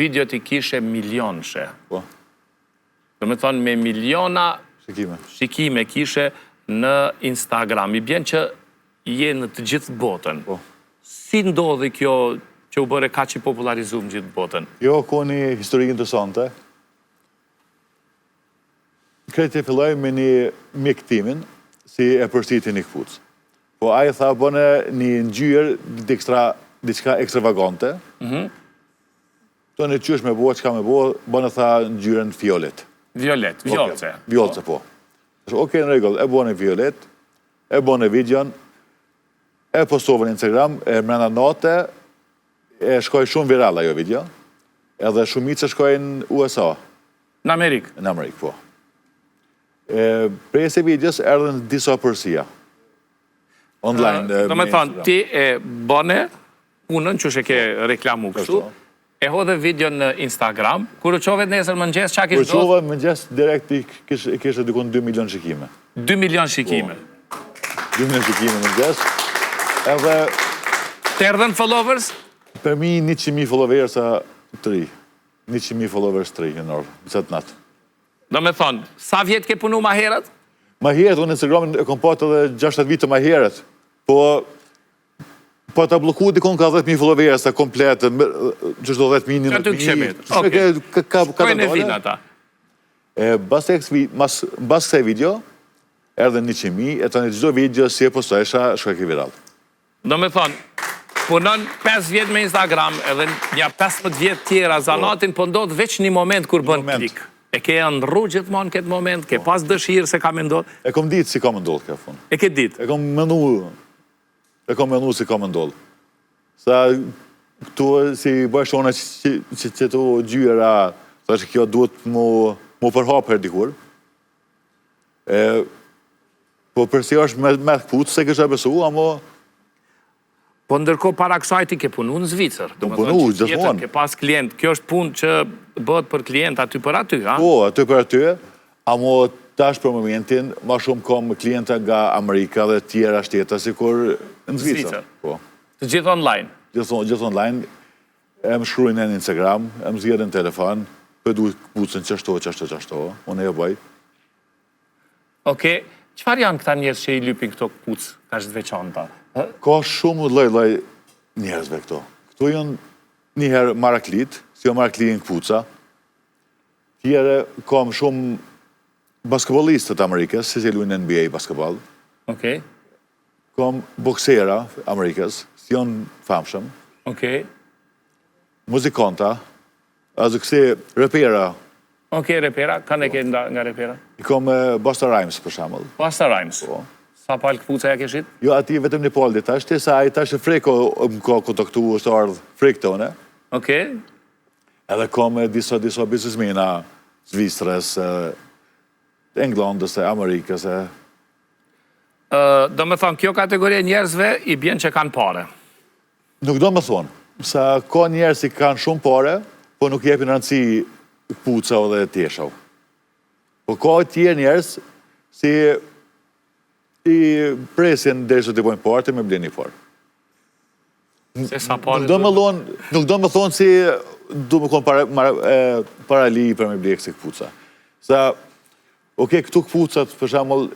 videot i kishe milionëshe. Po. Do me thonë me miliona Shikime kishe në Instagram. I bjen që je në të gjithë botën. Po. Si ndodhi kjo që u bëre ka që i popularizu në gjithë botën? Jo, ko një histori interesante. Kreti filloj me një mjektimin si e përsiti një këpuc. Po aje tha bëne një ngjyrë diçka ekstravagante. To në qysh me bo, qka me bo, bëne tha ngjyrën fiolet. Violet, violce. Violce, po. Oke, në regull, e bëne violet, e bëne videon, e postovën në Instagram, e mrena note, e shkoj shumë viral ajo video, edhe shumitë se shkojnë USA. Në Amerikë? Në Amerikë, po. Prej se videos erdhen disa përsia. Online. Do me thonë, ti e bëne punën që shë ke reklamu kështu, e hodhe video në Instagram, kur u qove nesër mëngjes, qa kishë do? Kur u qove mëngjes, direkt i kishë dikon 2 milion shikime. 2 milion shikime? 2 milion shikime mëngjes. Edhe... Të erdhen followers? Për mi 100.000 followers të ri. 100.000 followers të ri në orë, bësat natë. Do me thonë, sa vjetë ke punu ma herët? Ma herët, unë Instagramin e kom patë edhe 60 vite ma herët. Po ta bloku dikon ka 10.000 followers të kompletë, që shdo 10.000, 11.000. Shkojnë e vinë ata. Bas kësaj video, erdhen 100.000, e të një gjdo video si e postojsha, shkoj ke viral. Do me thonë, punon 5 vjetë me Instagram, edhe nja 15 vjetë tjera zanatin, po ndodhë veç një moment kur bën klik. E ke ndru gjithmonë këtë moment, ke pas dëshirë se ka me ndodhë? E kom ditë si ka me ndodhë, ka funë. E ke ditë? E kom menu si ka me ndodhë. Sa këtu si bëshona që të gjyra, sa që kjo duhet mu përhap her dikur. Po përsi është me këputë se kështë e besu, amo... Po ndërko para kësaj ti ke punu në Zvicër. Po punu, gjithmonë. Ke pas klient, kjo është punë që bëhet për klient aty për aty, ha? Po, aty për aty, amo tash për momentin, ma shumë kom klienta nga Amerika dhe tjera shteta, si kur në Zvicër. Të gjithë online? Gjithë online, e më shkrujnë në Instagram, e më zjerë në telefon, për duhet këpucën qashto, unë e bëj. Oke, qëfar janë këta njerës që i lypin këto këpucë, ka shtë veçanta? Ka shumë loj njerëzve këto. Këto janë njëherë maraklit, si jo maraklitin këpuca. Tjere kam shumë basketbolistët Amerikës, si se luajnë NBA basketball. Okej. Kam boksera Amerikës, si janë famshëm. Okej. Muzikanta, azë kësi repera. Okej, repera, kanë e ke nga repera? I kam Busta Rhymes, për shamëll. Busta Rhymes? Po. Sa palë këpuca ja keshit? Jo, ati vetëm një palë dit ashtë, sa i tash e freko më ka kontaktu, është ardhë frek të une. Okej. Edhe kam disa biznesmena, Zvistrës, Englandës, Amerikës. Do me thonë, kjo kategorie njerëzve i bjen që kanë pare? Nuk do me thonë, sa ka njerës i kanë shumë pare, po nuk jepin rëndësi këpuca dhe tjeshau. Po ka tjerë njerës si i presin dhe që t'i bojnë partë me bleni parë. Nuk do me thonë si du me konë parali për me bleni kësi këpuca. Sa, oke, këtu këpucat, për shamëll,